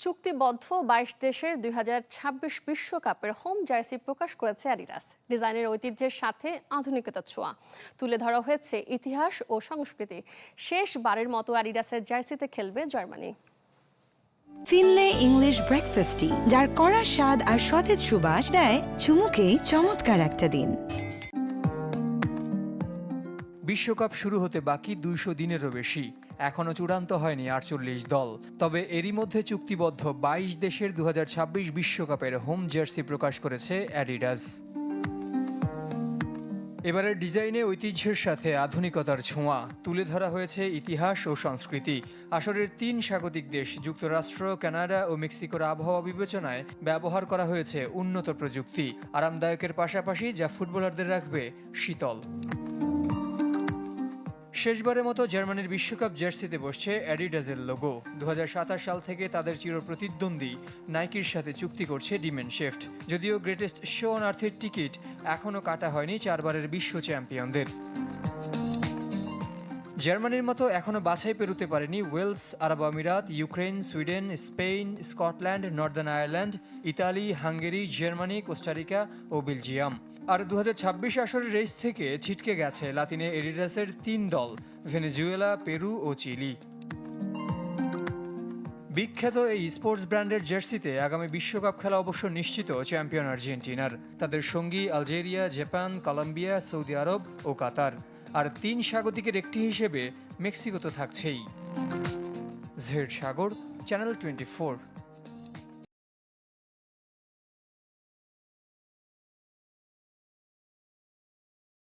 চুক্তিবদ্ধ ২২ দেশের ২০২৬ বিশ্বকাপের হোম জার্সি প্রকাশ করেছে অ্যাডিডাস। ডিজাইনের ঐতিহ্যের সাথে আধুনিকতার ছোঁয়া তুলে ধরা হয়েছে ইতিহাস ও সংস্কৃতি। শেষবারের মতো অ্যাডিডাসের জার্সিতে খেলবে জার্মানি। ফিনলে ইংলিশ ব্রেকফাস্টটি, যার কড়া স্বাদ আর সতেজ সুবাস দেয় চুমুকেই চমৎকার একটা দিন। বিশ্বকাপ শুরু হতে বাকি ২০০ দিনেরও বেশি। এখনও চূড়ান্ত হয়নি ৪৮ দল। তবে এরই মধ্যে চুক্তিবদ্ধ ২২ দেশের ২০২৬ বিশ্বকাপের হোম জার্সি প্রকাশ করেছে অ্যাডিডাস। এবারের ডিজাইনে ঐতিহ্যের সাথে আধুনিকতার ছোঁয়া তুলে ধরা হয়েছে ইতিহাস ও সংস্কৃতি। আসরের ৩ স্বাগতিক দেশ যুক্তরাষ্ট্র, কানাডা ও মেক্সিকোর আবহাওয়া বিবেচনায় ব্যবহার করা হয়েছে উন্নত প্রযুক্তি, আরামদায়কের পাশাপাশি যা ফুটবলারদের রাখবে শীতল। শেষবারের মতো জার্মানির বিশ্বকাপ জার্সিতে বসছে অ্যাডিডাসের লোগো। ২০২৭ সাল থেকে তাদের চিরপ্রতিদ্বন্দ্বী নাইকির সাথে চুক্তি করছে ডিমেনশেফট। যদিও গ্রেটেস্ট শো অন আর্থের টিকিট এখনও কাটা হয়নি ৪বারের বিশ্ব চ্যাম্পিয়নদের। জার্মানির মতো এখনও বাছাই পেরোতে পারেনি ওয়েলস, আরব আমিরাত, Ukraine, Sweden, Spain, Scotland, Northern Ireland, Italy, Hungary, Germany, Costa Rica ও বেলজিয়াম। আর ২০২৬ আসরের রেস থেকে ছিটকে গেছে লাতিনে অ্যাডিডাসের ৩ দল: ভেনেজুয়েলা, পেরু ও চিলি। বিখ্যাত এই স্পোর্টস ব্র্যান্ডের জার্সিতে আগামী বিশ্বকাপ খেলা অবশ্য নিশ্চিত চ্যাম্পিয়ন আর্জেন্টিনার। তাদের সঙ্গী আলজেরিয়া, জাপান, কলম্বিয়া, সৌদি আরব ও কাতার। আর ৩ স্বাগতিকের একটি হিসেবে মেক্সিকো তো থাকছেই। জহির সাগর, চ্যানেল 24।